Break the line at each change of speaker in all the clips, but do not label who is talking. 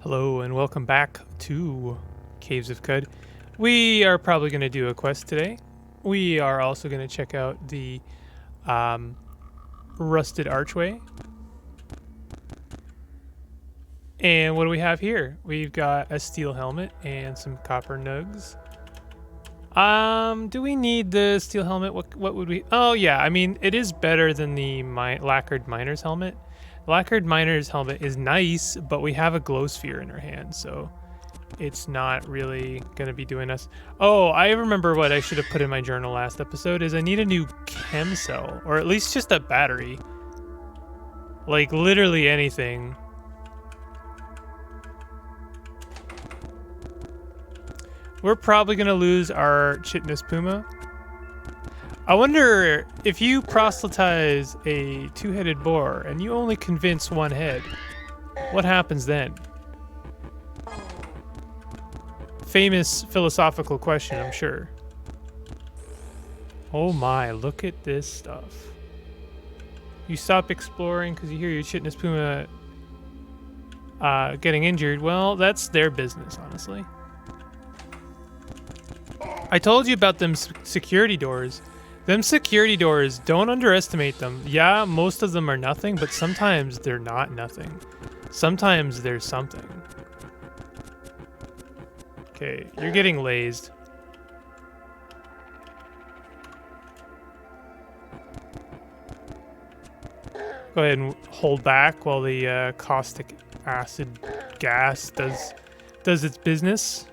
Hello and welcome back to Caves of Qud. We are probably going to do a quest today. We are also going to check out the rusted archway. And what do we have here? We've got a steel helmet and some copper nugs. Do we need the steel helmet? What would we... Oh yeah, I mean, it is better than the lacquered miner's helmet. Lacquered miner's helmet is nice, but we have a glow sphere in our hand, so it's not really gonna be doing us. Oh, I remember what I should have put in my journal last episode is I need a new chem cell, or at least just a battery. Like literally anything. We're probably gonna lose our chitness puma. I wonder if you proselytize a two-headed boar and you only convince one head, what happens then? Famous philosophical question, I'm sure. Oh my, look at this stuff. You stop exploring because you hear your chitness puma getting injured. Well, that's their business, honestly. I told you about them security doors. Them security doors, don't underestimate them. Yeah, most of them are nothing, but sometimes they're not nothing. Sometimes there's something. Okay, you're getting lazed. Go ahead and hold back while the caustic acid gas does its business.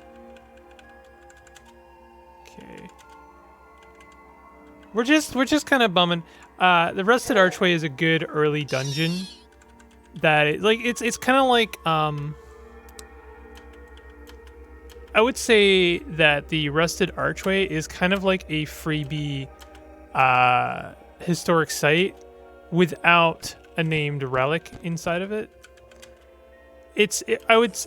We're just kind of bumming. The rusted archway is a good early dungeon. It's kind of like I would say that the rusted archway is kind of like a freebie historic site without a named relic inside of it. I would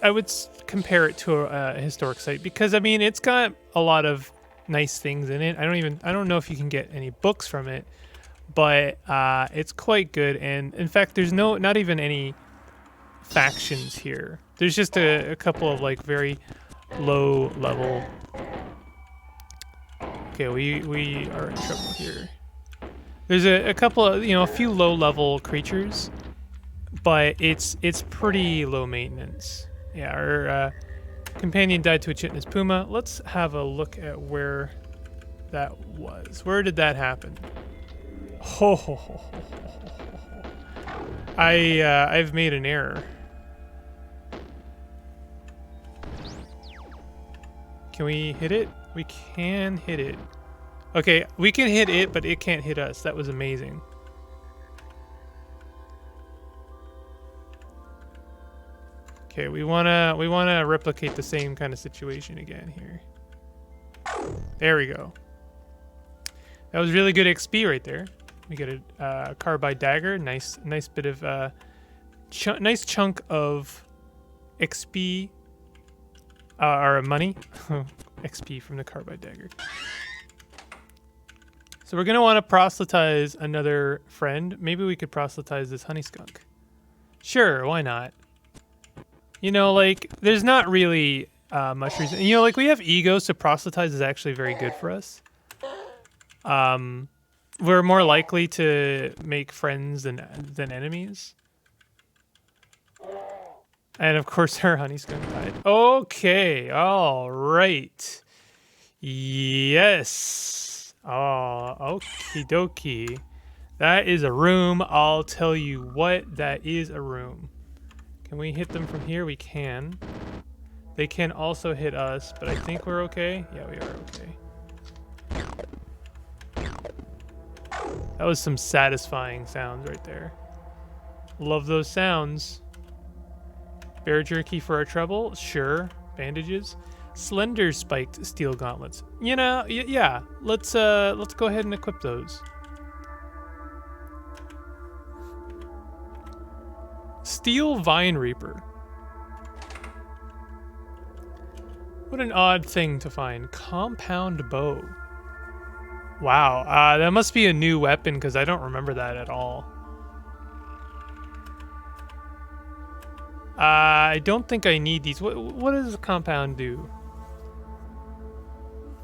compare it to a historic site because I mean it's got a lot of nice things in it. I don't know if you can get any books from it, but it's quite good. And in fact, there's not even any factions here. There's just a couple of like very low level. Okay, we are in trouble here. There's a couple of a few low level creatures, but it's pretty low maintenance. Yeah, our companion died to a chitness puma. Let's have a look at where that was. Where did that happen? I've made an error. Can we hit it? We can hit it. Okay, we can hit it, but it can't hit us. That was amazing. Okay, we wanna replicate the same kind of situation again here. There we go. That was really good XP right there. We get a carbide dagger. Nice bit of nice chunk of XP or money. XP from the carbide dagger. So we're gonna want to proselytize another friend. Maybe we could proselytize this honey skunk. Sure, why not? You know, like, there's not really much reason. You know, like, we have ego, so proselytize is actually very good for us. We're more likely to make friends than enemies. And, of course, our honey skunk died. Okay, all right. Yes. Oh, okie dokie. That is a room. I'll tell you what, that is a room. Can we hit them from here? We can. They can also hit us, but I think we're okay. Yeah, we are okay. That was some satisfying sounds right there. Love those sounds. Bear jerky for our trouble? Sure. Bandages. Slender spiked steel gauntlets. You know, yeah. Let's go ahead and equip those. Steel Vine Reaper. What an odd thing to find. Compound bow. Wow, that must be a new weapon because I don't remember that at all. I don't think I need these. What does the compound do?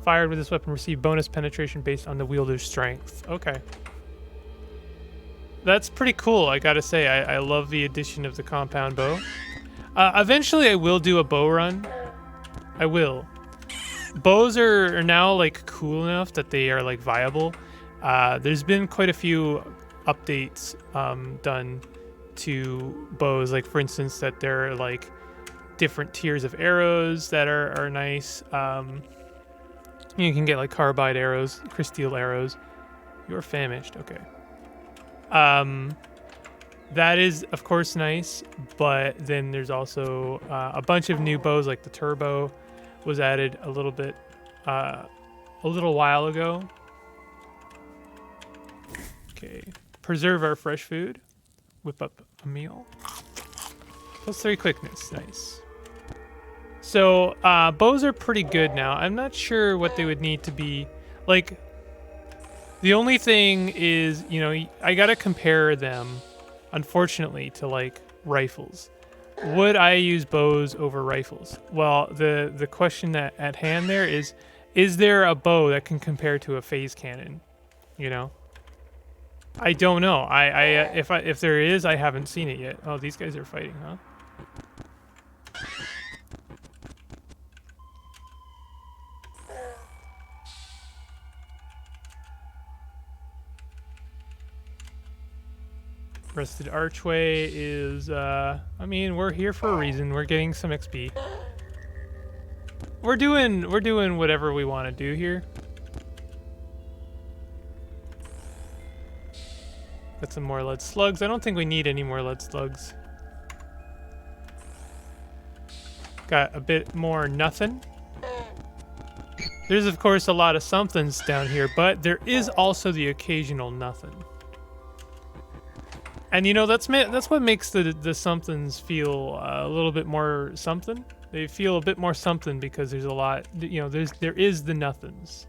Fired with this weapon, receive bonus penetration based on the wielder's strength. Okay. That's pretty cool, I gotta say. I love the addition of the compound bow. Eventually I will do a bow run. I will. Bows are now like cool enough that they are like viable. There's been quite a few updates done to bows, like for instance that there are like different tiers of arrows that are nice. You can get like carbide arrows, crysteel arrows. You're famished, okay. That is of course nice, but then there's also a bunch of new bows, like the turbo was added a little while ago. Okay, preserve our fresh food, whip up a meal. +3 quickness, nice. So bows are pretty good now. I'm not sure what they would need to be. Like, the only thing is, you know, I gotta compare them, unfortunately, to like rifles. Would I use bows over rifles? Well, the question that at hand there is there a bow that can compare to a phase cannon? You know, I don't know. If there is, I haven't seen it yet. Oh, these guys are fighting, huh? Rusted Archway is, I mean, we're here for a reason. We're getting some XP. We're doing whatever we want to do here. Got some more lead slugs. I don't think we need any more lead slugs. Got a bit more nothing. There's of course a lot of somethings down here, but there is also the occasional nothing. And you know, that's what makes the somethings feel a little bit more something. They feel a bit more something because there's a lot, you know, there is the nothings.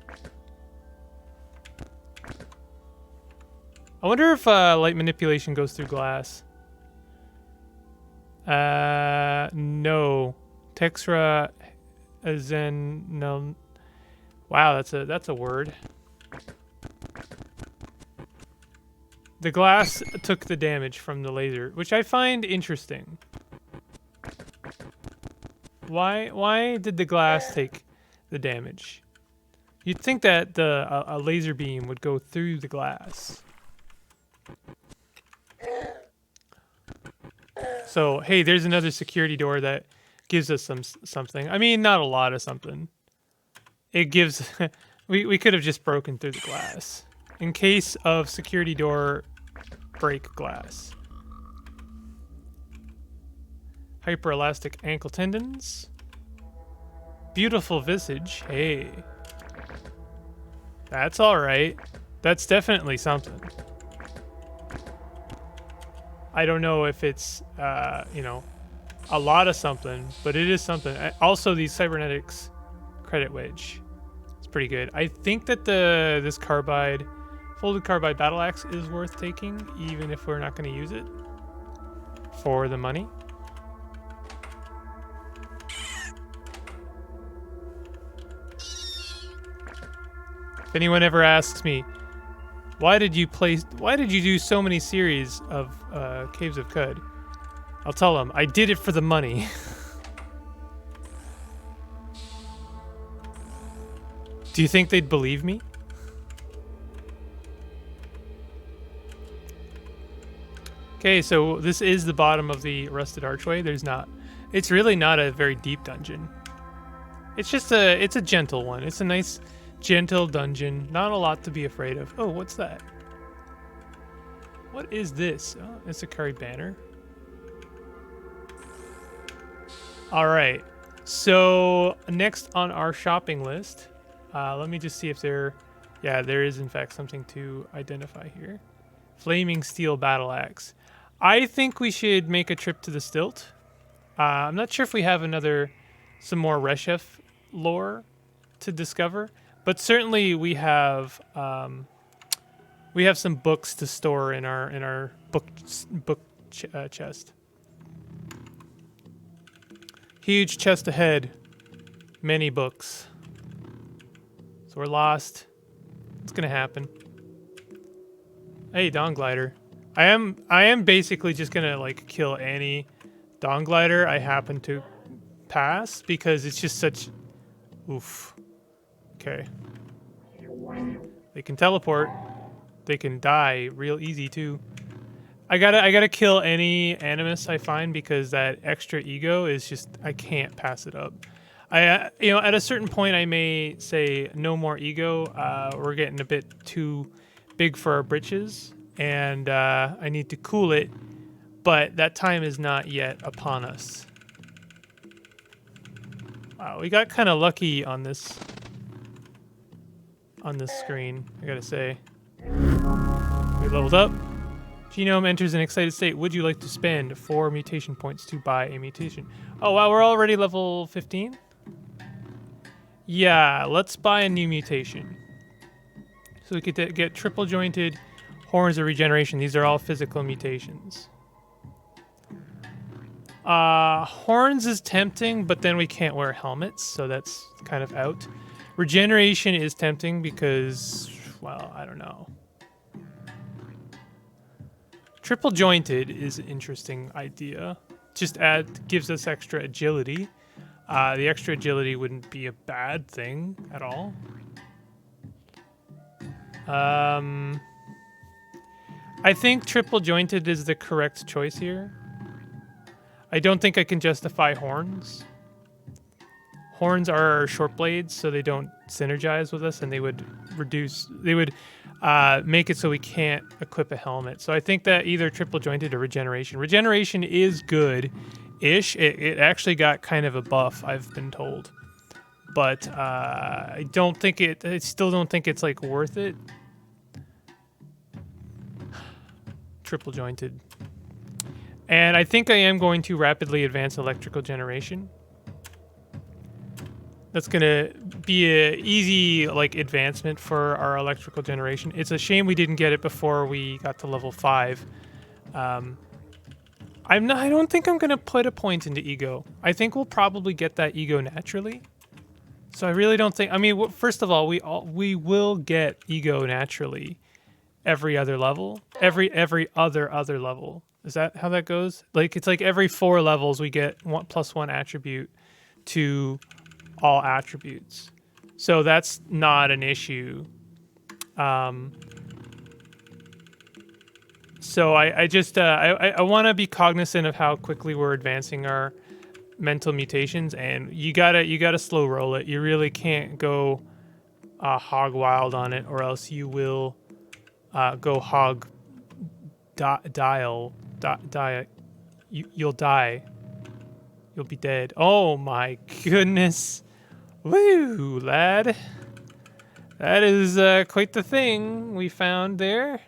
I wonder if light manipulation goes through glass. No. Texra Zen no. Wow, that's a word. The glass took the damage from the laser, which I find interesting. Why did the glass take the damage? You'd think that a laser beam would go through the glass. So, hey, there's another security door that gives us something. I mean, not a lot of something. It gives... we could have just broken through the glass. In case of security door break glass. Hyperelastic ankle tendons. Beautiful visage. Hey. That's alright. That's definitely something. I don't know if it's, you know, a lot of something, but it is something. Also, the cybernetics credit wedge. It's pretty good. I think that this carbide... Folded carbide battle axe is worth taking, even if we're not going to use it for the money. If anyone ever asks me, why did you do so many series of Caves of Qud? I'll tell them, I did it for the money. Do you think they'd believe me? Okay, so this is the bottom of the Rusted Archway. It's really not a very deep dungeon. It's just it's a gentle one. It's a nice, gentle dungeon. Not a lot to be afraid of. Oh, what's that? What is this? Oh, it's a curry banner. All right. So next on our shopping list, let me just see if there is in fact something to identify here. Flaming steel battle axe. I think we should make a trip to the Stilt. I'm not sure if we have some more Reshef lore to discover, but certainly we have some books to store in our book chest. Huge chest ahead. Many books. So we're lost. It's gonna happen. Hey, Dawn Glider. I am basically just gonna like kill any Dawn Glider I happen to pass because it's just such. Oof. Okay. They can teleport. They can die real easy too. I gotta kill any animus I find because that extra ego is just I can't pass it up. You know, at a certain point I may say no more ego. We're getting a bit too big for our britches, and I need to cool it. But that time is not yet upon us. Wow, we got kind of lucky on this screen, I gotta say. We leveled up. Genome enters an excited state. Would you like to spend 4 mutation points to buy a mutation? Oh wow, we're already level 15? Yeah, let's buy a new mutation. So we could get triple jointed horns of regeneration. These are all physical mutations. Horns is tempting, but then we can't wear helmets, so that's kind of out. Regeneration is tempting because, well, I don't know. Triple jointed is an interesting idea. Just gives us extra agility. The extra agility wouldn't be a bad thing at all. I think triple jointed is the correct choice here. I don't think I can justify horns. Horns are short blades, so they don't synergize with us, and they would make it so we can't equip a helmet. So I think that either triple jointed or regeneration. Regeneration is good-ish. It actually got kind of a buff, I've been told. But I still don't think it's like worth it. Triple jointed. And I think I am going to rapidly advance electrical generation. That's gonna be a easy like advancement for our electrical generation. It's a shame we didn't get it before we got to level 5. I don't think I'm gonna put a point into ego. I think we'll probably get that ego naturally. So I really don't think. I mean, first of all, we will get ego naturally every other level. Every other level. Is that how that goes? Like it's like every 4 levels we get +1 attribute to all attributes. So that's not an issue. So I want to be cognizant of how quickly we're advancing our mental mutations, and you gotta slow roll it. You really can't go hog wild on it, or else you will go hog dial. You'll die. You'll be dead. Oh my goodness. Woo, lad. That is quite the thing we found there.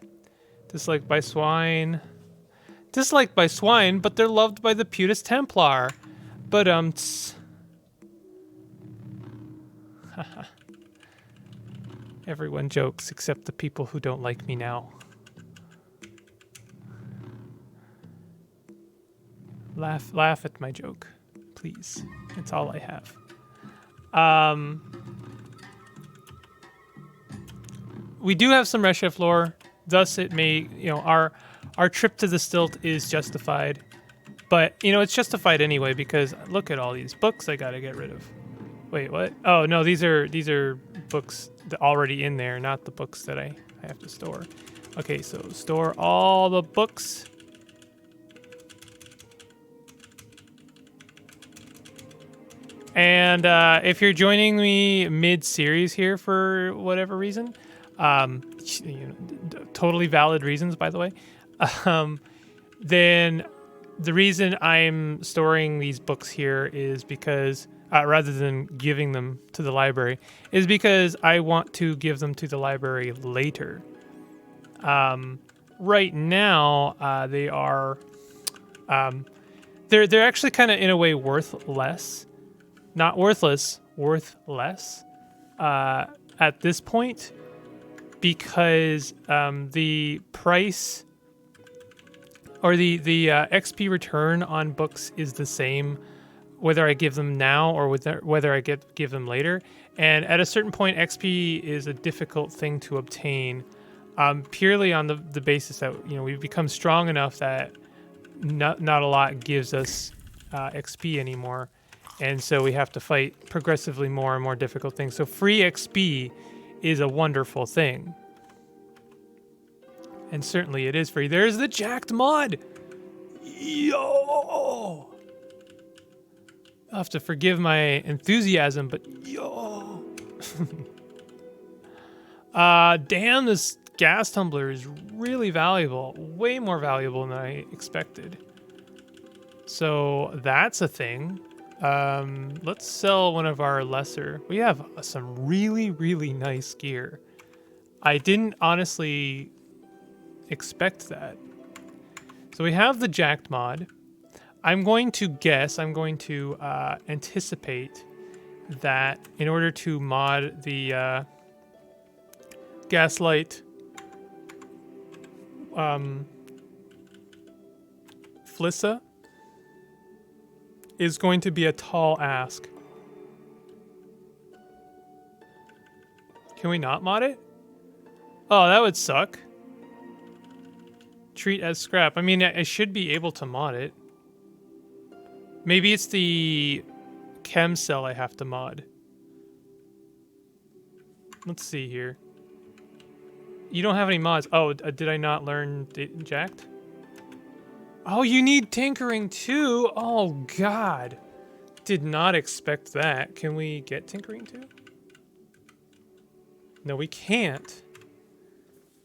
Disliked by swine. Disliked by swine, but they're loved by the Putus Templar. But everyone jokes except the people who don't like me now. Laugh at my joke, please. It's all I have. We do have some Reshef lore, thus it may, our trip to the Stilt is justified. But, it's justified anyway because look at all these books I gotta get rid of. Wait, what? Oh, no, these are books that already in there, not the books that I have to store. Okay, so store all the books. And if you're joining me mid-series here for whatever reason, totally valid reasons, by the way, then the reason I'm storing these books here is because, rather than giving them to the library, is because I want to give them to the library later. Right now, they are, they're actually kind of in a way worth less. Not worthless, worth less at this point, because the price or the XP return on books is the same whether I give them now or whether I give them later. And at a certain point, XP is a difficult thing to obtain, purely on the basis that, you know, we've become strong enough that not a lot gives us XP anymore. And so we have to fight progressively more and more difficult things. So free XP is a wonderful thing. And certainly it is free. There's the jacked mod! Yo! I'll have to forgive my enthusiasm, but yo! Damn, this gas tumbler is really valuable. Way more valuable than I expected. So that's a thing. Let's sell one of our lesser. We have some really, really nice gear. I didn't honestly expect that. So we have the jacked mod. I'm going to guess, I'm going to anticipate that in order to mod the gaslight Flissa is going to be a tall ask. Can we not mod it? Oh, that would suck. Treat as scrap. I mean, I should be able to mod it. Maybe it's the chem cell I have to mod. Let's see here. You don't have any mods. Oh, did I not learn jacked? Oh, you need tinkering too? Oh, God. Did not expect that. Can we get tinkering too? No, we can't.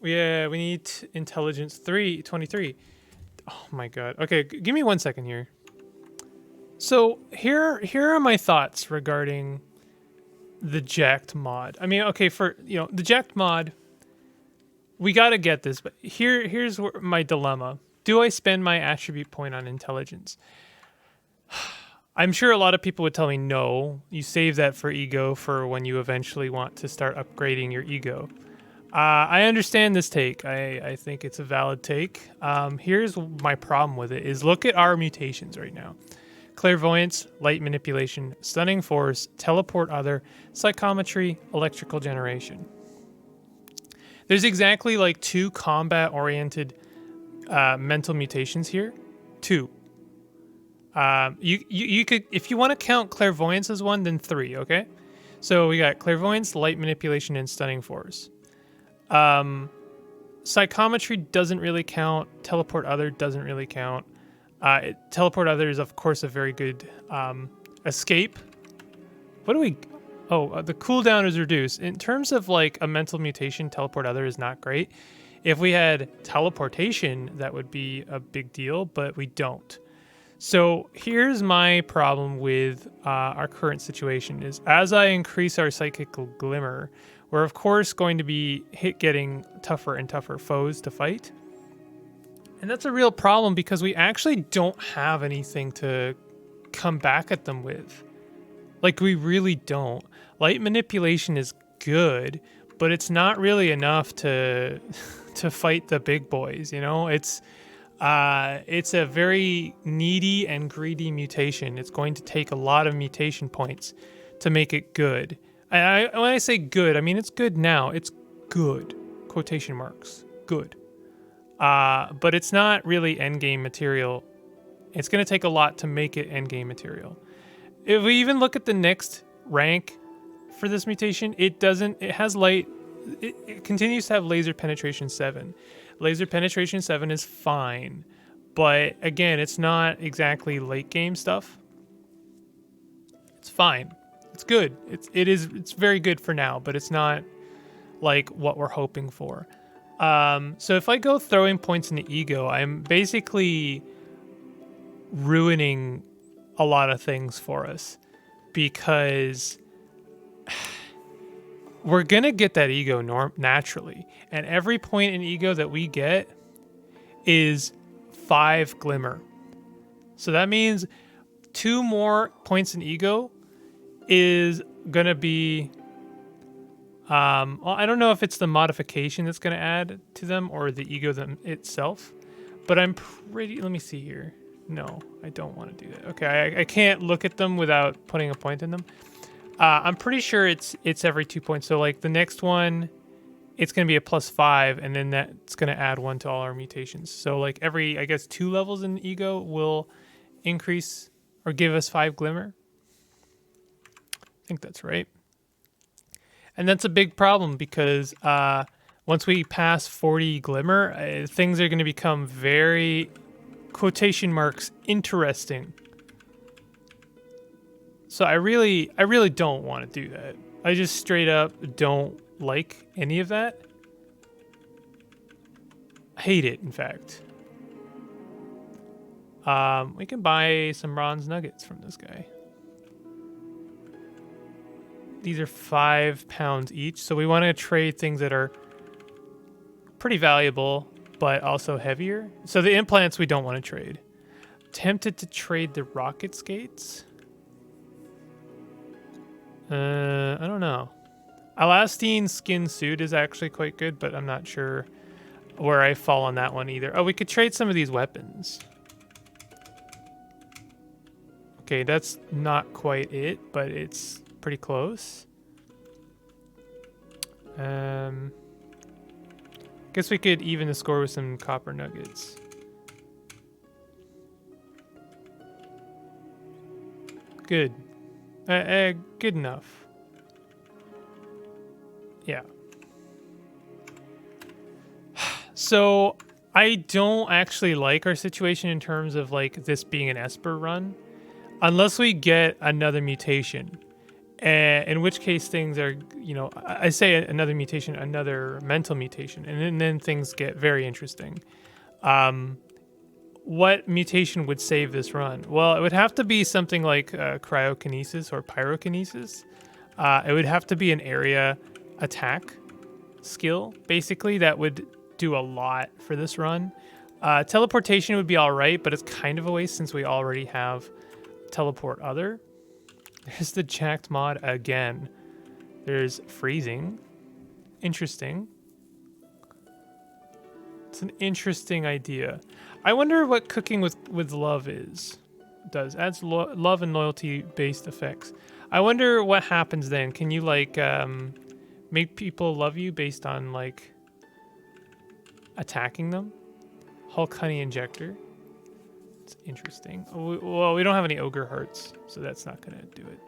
Yeah, we need intelligence 23. Oh my God. Okay, give me 1 second here. So here are my thoughts regarding the jacked mod. I mean, okay, for, you know, the jacked mod, we got to get this, but here's my dilemma. Do I spend my attribute point on intelligence? I'm sure a lot of people would tell me no. You save that for ego for when you eventually want to start upgrading your ego. I understand this take. I think it's a valid take. Here's my problem with it is look at our mutations right now. Clairvoyance, light manipulation, stunning force, teleport other, psychometry, electrical generation. There's exactly like 2 combat-oriented mental mutations here. 2. You could, if you want to count clairvoyance as 1, then 3, okay? So we got clairvoyance, light manipulation, and stunning force. Psychometry doesn't really count. Teleport other doesn't really count. Teleport other is, of course, a very good escape. What do we... Oh, the cooldown is reduced. In terms of like a mental mutation, teleport other is not great. If we had teleportation, that would be a big deal, but we don't. So here's my problem with our current situation is as I increase our psychical glimmer, we're of course going to be getting tougher and tougher foes to fight. And that's a real problem because we actually don't have anything to come back at them with. Like, we really don't. Light manipulation is good, but it's not really enough to fight the big boys, you know? It's a very needy and greedy mutation. It's going to take a lot of mutation points to make it good. When I say good, I mean it's good now. It's good. Quotation marks. Good. But it's not really endgame material. It's going to take a lot to make it endgame material. If we even look at the next rank for this mutation, it has light, it continues to have laser penetration 7. Laser penetration 7 is fine, but again, it's not exactly late game stuff. It's fine. It's good. It's very good for now, but it's not like what we're hoping for. So if I go throwing points into ego, I'm basically ruining a lot of things for us because we're going to get that ego naturally. And every point in ego that we get is 5 glimmer. So that means 2 more points in ego is going to be... well, I don't know if it's the modification that's going to add to them or the ego itself. But I'm pretty... Let me see here. No, I don't want to do that. Okay, I can't look at them without putting a point in them. I'm pretty sure it's every 2 points. So like the next one, it's going to be a +5, and then that's going to add 1 to all our mutations. So like every, I guess, 2 levels in ego will increase or give us 5 glimmer. I think that's right. And that's a big problem because once we pass 40 glimmer, things are going to become very, quotation marks, interesting. So I really don't want to do that. I just straight up don't like any of that. Hate it, in fact. We can buy some bronze nuggets from this guy. These are 5 pounds each, so we want to trade things that are pretty valuable, but also heavier. So the implants we don't want to trade. Tempted to trade the rocket skates. I don't know. Elastine skin suit is actually quite good, but I'm not sure where I fall on that one either. Oh, we could trade some of these weapons. Okay, that's not quite it, but it's pretty close. Guess we could even the score with some copper nuggets. Good. Good enough. Yeah. So I don't actually like our situation in terms of like this being an Esper run, unless we get another mutation. In which case things are, you know, I say another mutation, another mental mutation, and then things get very interesting. What mutation would save this run? Well, it would have to be something like cryokinesis or pyrokinesis. It would have to be an area attack skill, basically, that would do a lot for this run. Teleportation would be all right, but it's kind of a waste since we already have teleport other. There's the jacked mod again. There's freezing. Interesting. It's an interesting idea. I wonder what cooking with love does. Adds love and loyalty based effects. I wonder what happens then. Can you like make people love you based on like attacking them? Hulk honey injector. It's interesting. Well, we don't have any ogre hearts, so that's not gonna do it.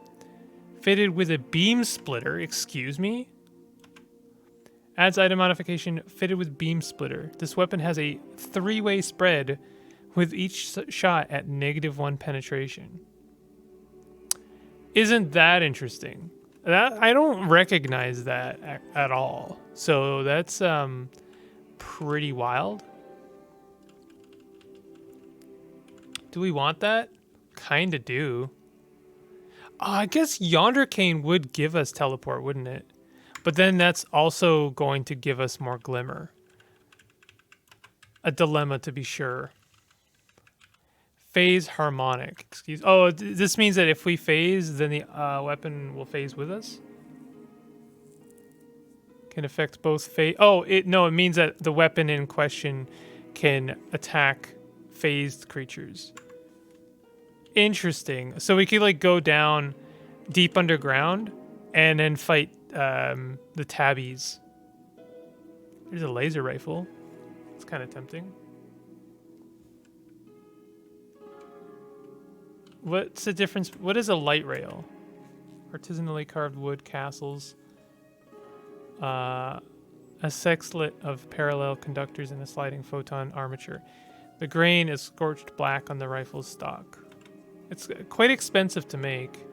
Fitted with a beam splitter. Excuse me. Adds item modification. Fitted with beam splitter. This weapon has a 3-way spread, with each shot at -1 penetration. Isn't that interesting? I don't recognize that at all. So that's pretty wild. Do we want that? Kinda do. Oh, I guess Yonder Cane would give us teleport, wouldn't it? But then that's also going to give us more glimmer. A dilemma, to be sure. Phase harmonic. Excuse. Oh, this means that if we phase, then the weapon will phase with us. Can affect both phase. Oh, it means that the weapon in question can attack phased creatures. Interesting. So we could like go down deep underground and then fight the tabbies. There's a laser rifle. It's kind of tempting. What's the difference? What is a light rail? Artisanally carved wood castles. A sexlet of parallel conductors and a sliding photon armature. The grain is scorched black on the rifle's stock. It's quite expensive to make.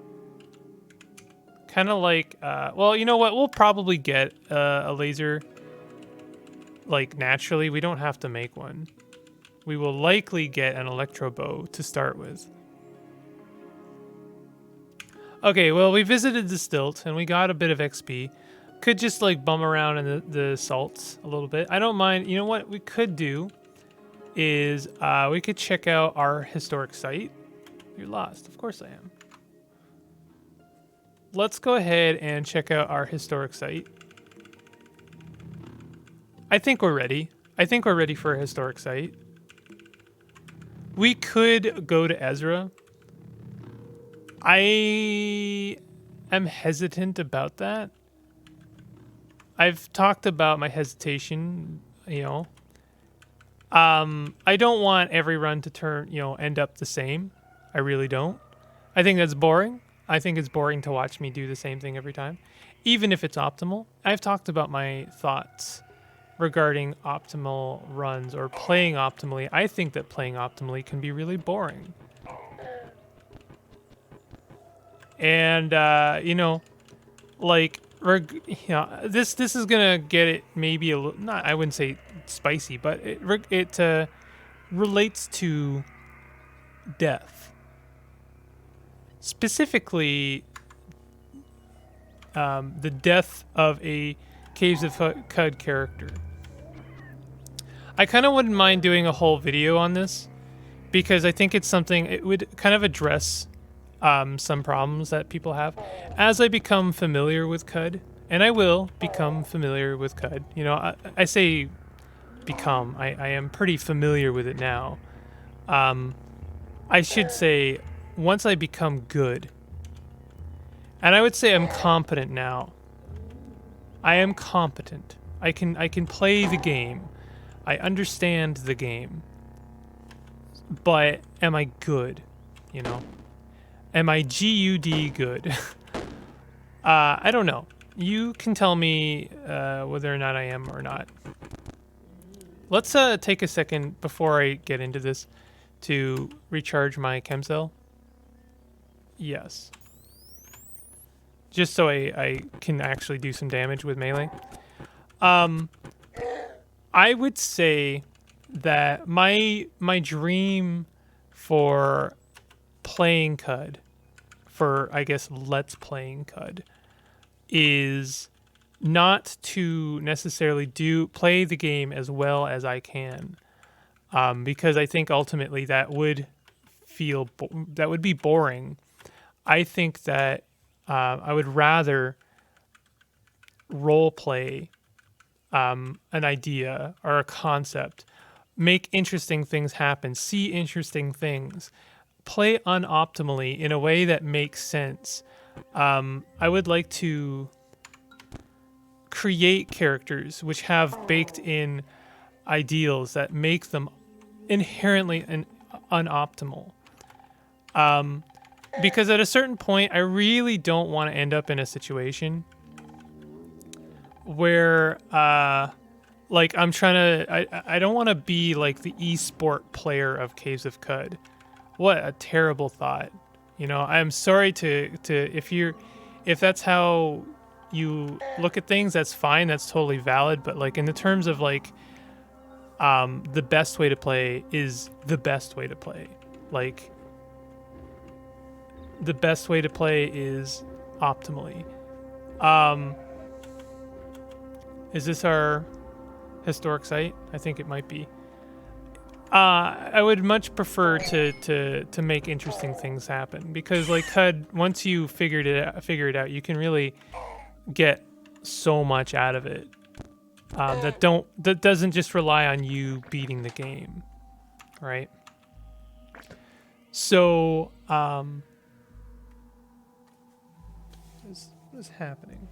Kind of like, well, you know what? We'll probably get a laser, like, naturally. We don't have to make one. We will likely get an electro bow to start with. Okay, well, we visited the stilt, and we got a bit of XP. Could just, like, bum around in the salts a little bit. I don't mind. You know what we could do is we could check out our historic site. You're lost. Of course I am. Let's go ahead and check out our historic site. I think we're ready. I think we're ready for a historic site. We could go to Ezra. I am hesitant about that. I've talked about my hesitation, you know. I don't want every run to end up the same. I really don't. I think that's boring. I think it's boring to watch me do the same thing every time, even if it's optimal. I've talked about my thoughts regarding optimal runs or playing optimally. I think that playing optimally can be really boring. And this is gonna get it maybe a little, not, I wouldn't say spicy, but it relates to death, specifically the death of a Caves of Qud character. I kind of wouldn't mind doing a whole video on this because I think it's something, it would kind of address some problems that people have as I become familiar with Qud, and I will become familiar with Qud. You know, I say become. I am pretty familiar with it now. I should say once I become good, and I would say I'm competent now. I am competent. I can play the game. I understand the game. But am I good? You know? Am I GUD good? I don't know. You can tell me whether or not I am or not. Let's take a second before I get into this to recharge my chem cell. Yes. Just so I can actually do some damage with melee. I would say that my dream for playing Qud, for I guess let's playing Qud, is not to necessarily play the game as well as I can, because I think ultimately that would be boring. I think that I would rather role play an idea or a concept, make interesting things happen, see interesting things, play unoptimally in a way that makes sense. I would like to create characters which have baked in ideals that make them inherently unoptimal. Because at a certain point, I really don't want to end up in a situation where, like, I'm trying to... I don't want to be, like, the esport player of Caves of Qud. What a terrible thought. You know, I'm sorry to if that's how you look at things, that's fine, that's totally valid, but, like, in the terms of, like, the best way to play is the best way to play. Like, the best way to play is optimally. Is this our historic site? I think it might be. I would much prefer to make interesting things happen, because like Qud, once you figure it out, you can really get so much out of it. That doesn't just rely on you beating the game, right? So, what's happening?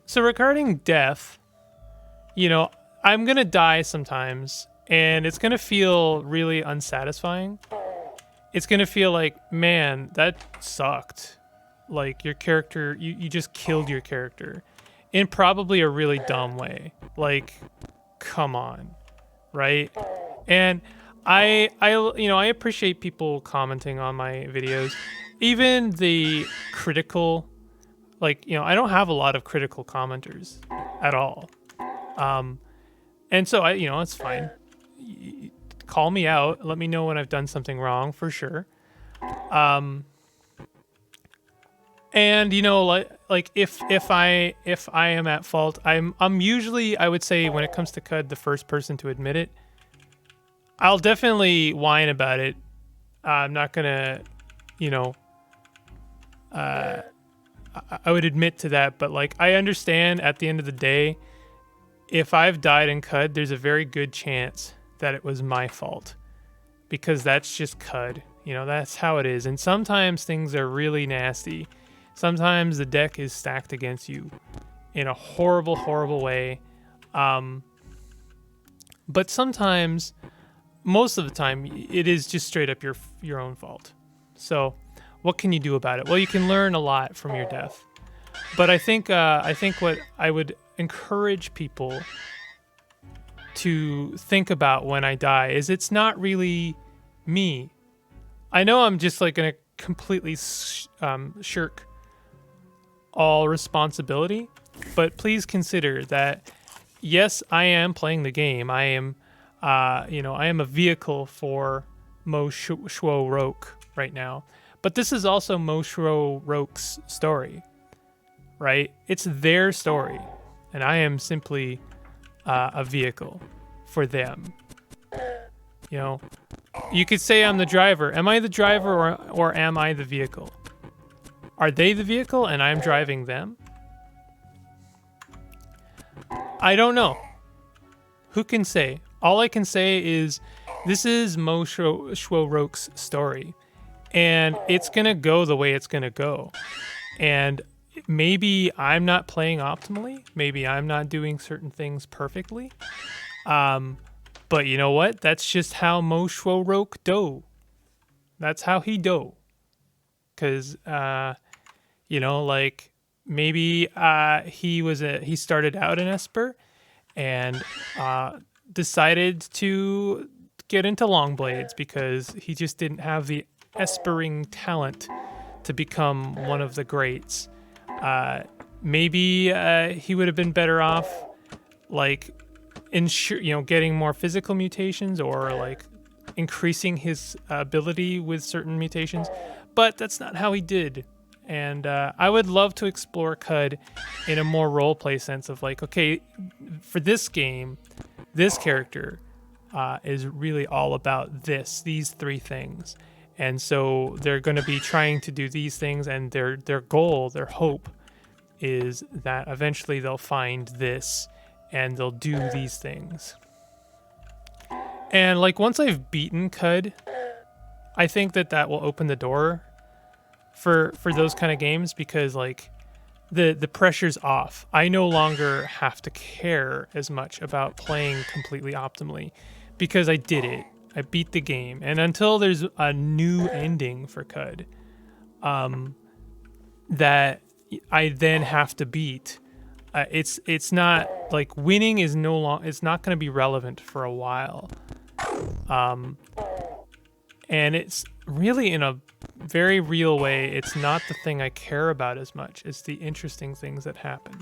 So regarding death, you know, I'm gonna die sometimes, and it's gonna feel really unsatisfying. It's gonna feel like, man, that sucked. Like, your character, you just killed your character in probably a really dumb way. Like, come on, right? And I appreciate people commenting on my videos, even the critical. Like, you know, I don't have a lot of critical commenters at all. And so it's fine. Call me out. Let me know when I've done something wrong, for sure. And you know, like if I am at fault, I'm usually, I would say, when it comes to Qud, the first person to admit it. I'll definitely whine about it. I'm not gonna, I would admit to that, but like, I understand at the end of the day, if I've died in Cud, there's a very good chance that it was my fault, because that's just Cud. You know, that's how it is. And sometimes things are really nasty. Sometimes the deck is stacked against you in a horrible, horrible way. But sometimes, most of the time, it is just straight up your own fault. So what can you do about it? Well, you can learn a lot from your death. But I think what I would encourage people to think about when I die is it's not really me. I know I'm just like gonna completely shirk all responsibility, but please consider that yes, I am playing the game. I am, I am a vehicle for Mo Shuo Roke right now. But this is also Mo Shuo Roke's story, right? It's their story, and I am simply a vehicle for them. You know, you could say I'm the driver. Am I the driver or am I the vehicle? Are they the vehicle and I'm driving them? I don't know. Who can say? All I can say is this is Mo Shuo Roke's story, and it's going to go the way it's going to go. And maybe I'm not playing optimally. Maybe I'm not doing certain things perfectly. But you know what? That's just how Mo Shuo Roke do. That's how he do. Because, like maybe he started out in Esper and decided to get into long blades because he just didn't have the espering talent to become one of the greats. Maybe he would have been better off like getting more physical mutations or like increasing his ability with certain mutations, but that's not how he did. And I would love to explore Cud in a more roleplay sense of like, okay, for this game, this character is really all about these three things. And so they're going to be trying to do these things, and their goal, their hope is that eventually they'll find this and they'll do these things. And like once I've beaten Cud, I think that will open the door for those kind of games, because like the pressure's off. I no longer have to care as much about playing completely optimally because I did it. I beat the game. And until there's a new ending for Cud that I then have to beat, it's not like winning is it's not going to be relevant for a while. And it's really, in a very real way, it's not the thing I care about as much. It's the interesting things that happen.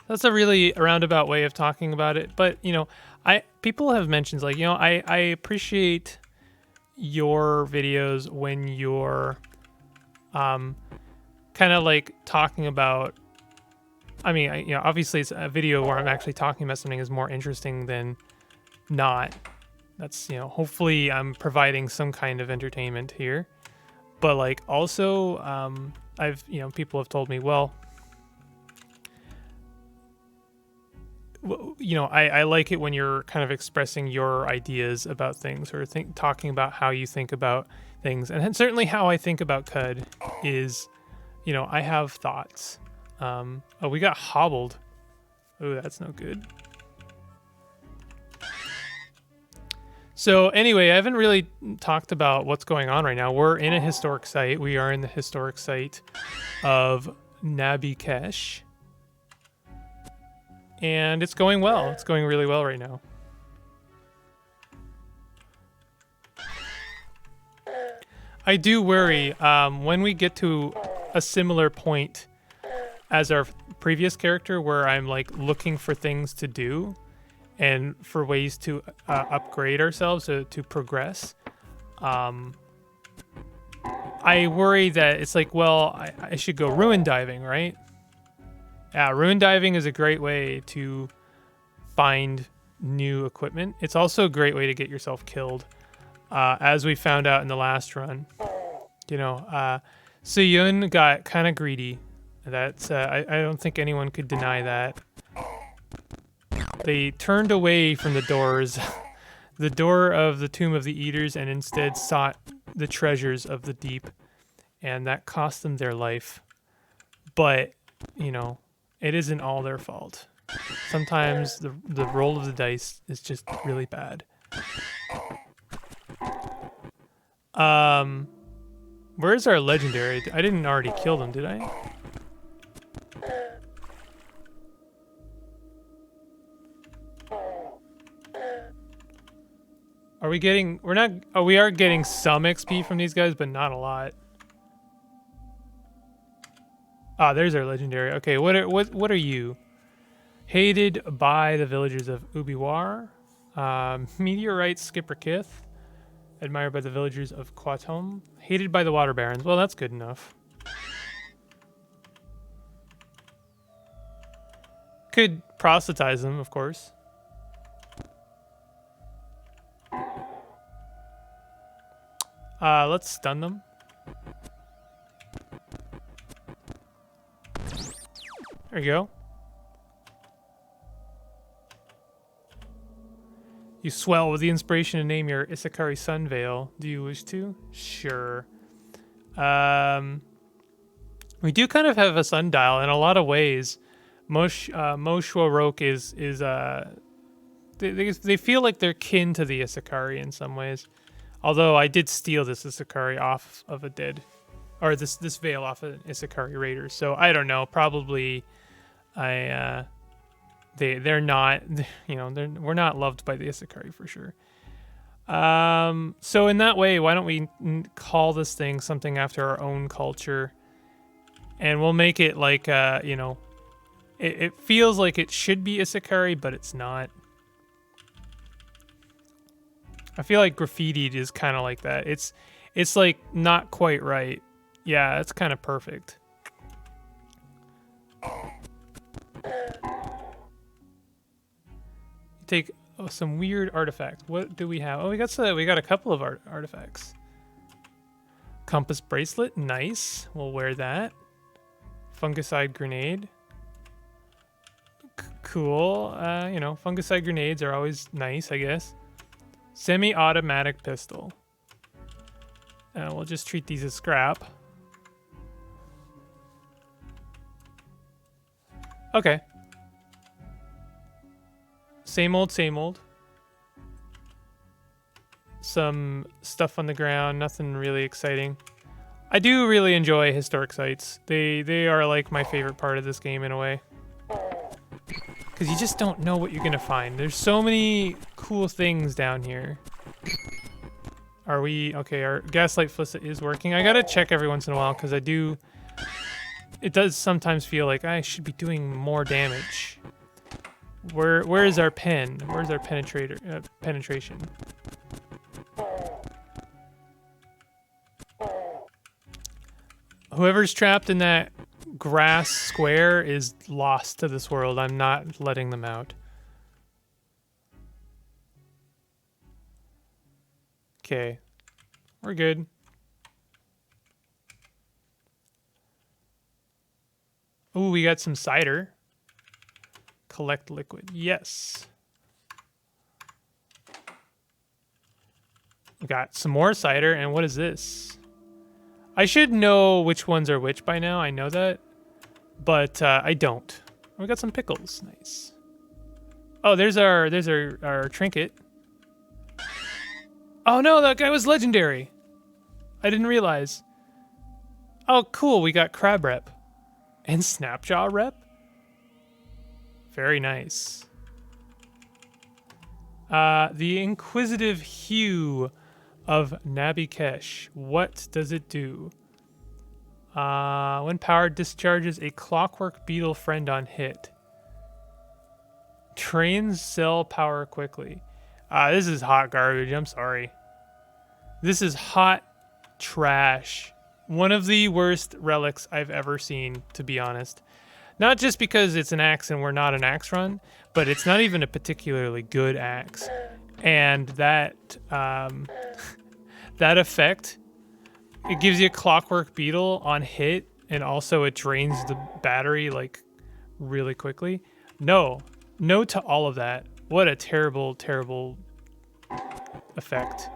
That's a really roundabout way of talking about it. But, people have mentioned, like, I appreciate your videos when you're kind of like talking about, obviously it's a video where I'm actually talking about something is more interesting than not. That's, hopefully I'm providing some kind of entertainment here. But like also, people have told me, well, I like it when you're kind of expressing your ideas about things or talking about how you think about things. And certainly how I think about Cud is, I have thoughts. We got hobbled. Oh, that's no good. So anyway, I haven't really talked about what's going on right now. We're in a historic site. We are in the historic site of Nabykesh. And it's going well. It's going really well right now. I do worry when we get to a similar point as our previous character where I'm like looking for things to do and for ways to upgrade ourselves to progress. I worry that it's like, well, I should go ruin diving, right? Yeah, ruin diving is a great way to find new equipment. It's also a great way to get yourself killed, as we found out in the last run. Suyun got kind of greedy. That's I don't think anyone could deny that. They turned away from the doors, the door of the Tomb of the Eaters, and instead sought the treasures of the deep, and that cost them their life. But, you know, it isn't all their fault. Sometimes the roll of the dice is just really bad. Where's our legendary? I didn't already kill them, did I? Are we getting, we're not, oh, we are getting some XP from these guys, but not a lot. Ah, there's our legendary. Okay, what are you? Hated by the villagers of Ubiwar. Meteorite Skipper Kith. Admired by the villagers of Quatom. Hated by the water barons. Well, that's good enough. Could proselytize them, of course. Let's stun them. There you go. You swell with the inspiration to name your Isakari Sunveil. Do you wish to? Sure. We do kind of have a sundial in a lot of ways. Moshwarok is they feel like they're kin to the Isakari in some ways. Although I did steal this Isakari off of a dead, or this veil off an Isakari raider. So I don't know. Probably, they're not. You know, we're not loved by the Isakari for sure. So in that way, why don't we call this thing something after our own culture, and we'll make it like you know, it feels like it should be Isakari, but it's not. I feel like graffitied is kind of like that. It's like not quite right. Yeah, it's kind of perfect. Take some weird artifact. What do we have? Oh, we got a couple of artifacts. Compass bracelet, nice. We'll wear that. Fungicide grenade. Cool. You know, fungicide grenades are always nice, I guess. Semi-automatic pistol. We'll just treat these as scrap. Okay. Same old, same old. Some stuff on the ground, nothing really exciting. I do really enjoy historic sites. They are like my favorite part of this game in a way. Because you just don't know what you're going to find. There's so many cool things down here. Are we... Okay, our Gaslight Flissa is working. I got to check every once in a while because I do... It does sometimes feel like I should be doing more damage. Where is our pen? Where's our penetration? Whoever's trapped in that grass square is lost to this world. I'm not letting them out. Okay. We're good. Ooh, we got some cider. Collect liquid. Yes. We got some more cider, and what is this? I should know which ones are which by now. I know that. But I don't. We got some pickles. Nice. Oh, there's our trinket. Oh no, that guy was legendary. I didn't realize. Oh, cool. We got crab rep and snapjaw rep. Very nice. The inquisitive hue of Nabykesh. What does it do? When powered, discharges a clockwork beetle friend on hit. Trains cell power quickly. This is hot garbage. I'm sorry. This is hot trash. One of the worst relics I've ever seen, to be honest. Not just because it's an axe and we're not an axe run, but it's not even a particularly good axe. And that that effect, it gives you a clockwork beetle on hit, and also it drains the battery like really quickly. No, No to all of that. What a terrible, terrible effect.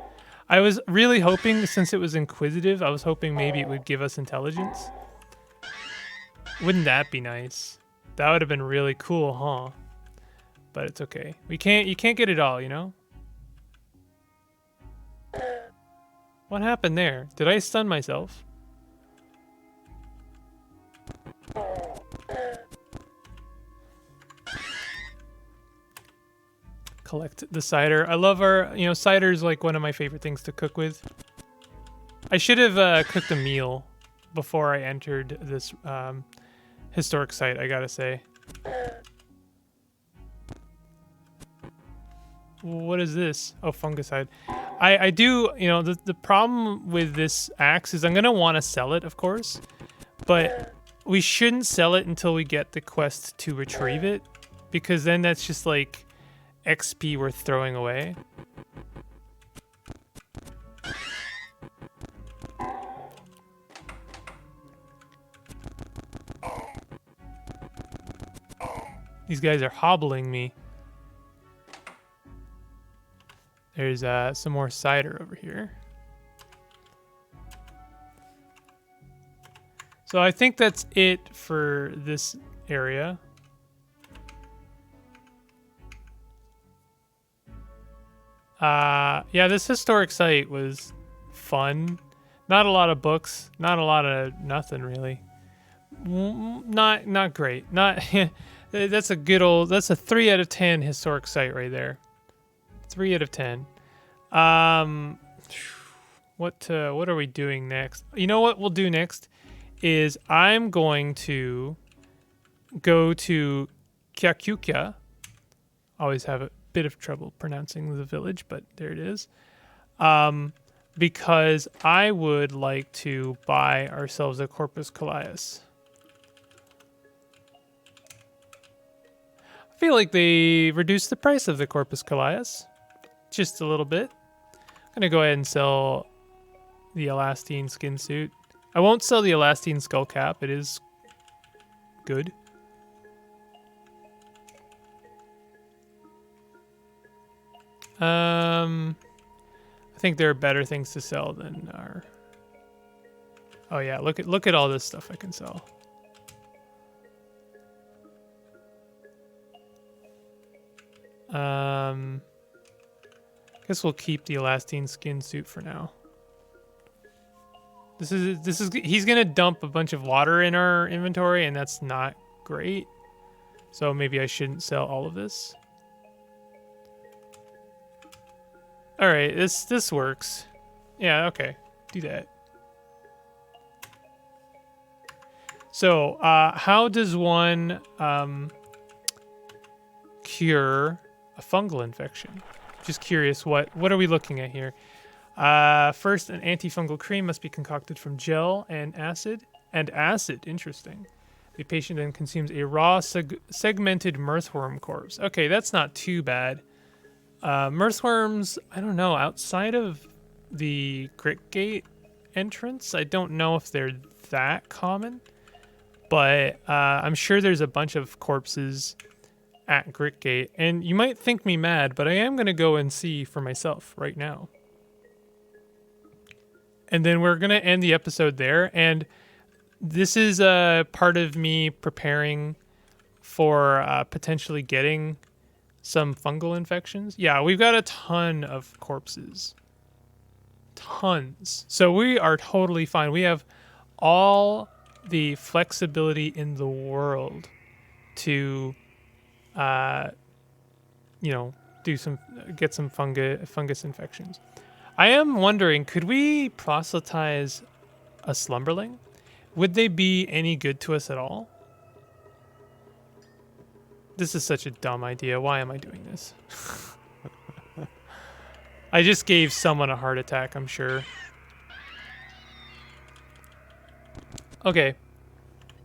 I was really hoping, since it was inquisitive, I was hoping maybe it would give us intelligence. Wouldn't that be nice? That would have been really cool, huh? But it's okay. You can't get it all, you know? What happened there? Did I stun myself? Collect the cider. I love our, cider is like one of my favorite things to cook with. I should have cooked a meal before I entered this historic site, I gotta say. What is this? Oh, fungicide. I do, the problem with this axe is I'm gonna want to sell it, of course, but we shouldn't sell it until we get the quest to retrieve it, because then that's just like XP worth throwing away. These guys are hobbling me. There's some more cider over here. So I think that's it for this area. Yeah, this historic site was fun. Not a lot of books, not a lot of nothing really. Not great. Not that's a good old. That's a 3 out of 10 historic site right there. 3 out of 10. What are we doing next? You know what we'll do next is I'm going to go to Kyakyukia. Always have a bit of trouble pronouncing the village, but there it is. Because I would like to buy ourselves a Corpus Callias. I feel like they reduced the price of the Corpus Callias just a little bit. I'm gonna go ahead and sell the elastine skin suit. I won't sell the elastine skull cap. It is good. I think there are better things to sell than our. Oh yeah, look at all this stuff I can sell. I guess we'll keep the elastine skin suit for now. He's gonna dump a bunch of water in our inventory, and that's not great. So maybe I shouldn't sell all of this. All right, this works. Yeah, okay, do that. So, how does one cure a fungal infection? Just curious, what are we looking at here? First, an antifungal cream must be concocted from gel and acid. Interesting. The patient then consumes a raw segmented mirthworm corpse. Okay, that's not too bad. Mirthworms, I don't know, outside of the Grit Gate entrance, I don't know if they're that common. But I'm sure there's a bunch of corpses at Grit Gate. And you might think me mad, but I am going to go and see for myself right now. And then we're going to end the episode there. And this is part of me preparing for potentially getting some fungal infections. Yeah, we've got a ton of corpses. Tons. So we are totally fine. We have all the flexibility in the world to, get some fungus infections. I am wondering, could we proselytize a slumberling? Would they be any good to us at all? This is such a dumb idea. Why am I doing this? I just gave someone a heart attack, I'm sure. Okay.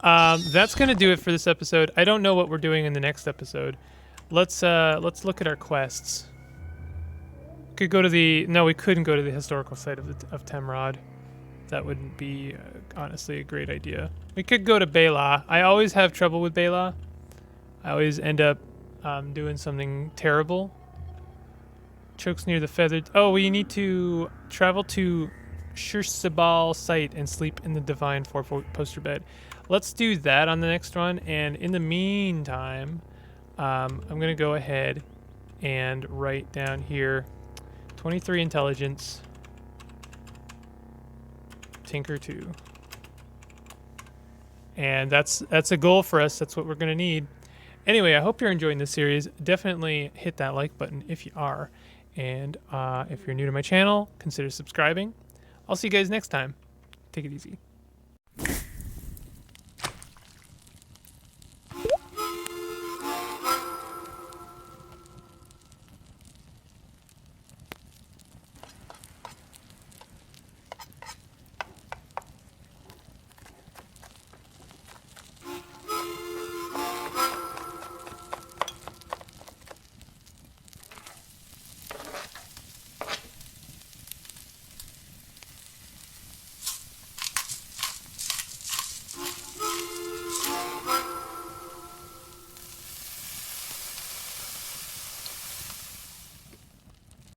That's going to do it for this episode. I don't know what we're doing in the next episode. Let's look at our quests. We couldn't go to the historical site of Temrod. That wouldn't be honestly a great idea. We could go to Bela. I always have trouble with Bela. I always end up doing something terrible. Chokes near the feathered. Oh, we need to travel to Shursabal site and sleep in the divine four-poster bed. Let's do that on the next run. And in the meantime, I'm gonna go ahead and write down here 23 intelligence, Tinker 2. And that's a goal for us. That's what we're gonna need. Anyway, I hope you're enjoying this series. Definitely hit that like button if you are. And if you're new to my channel, consider subscribing. I'll see you guys next time. Take it easy.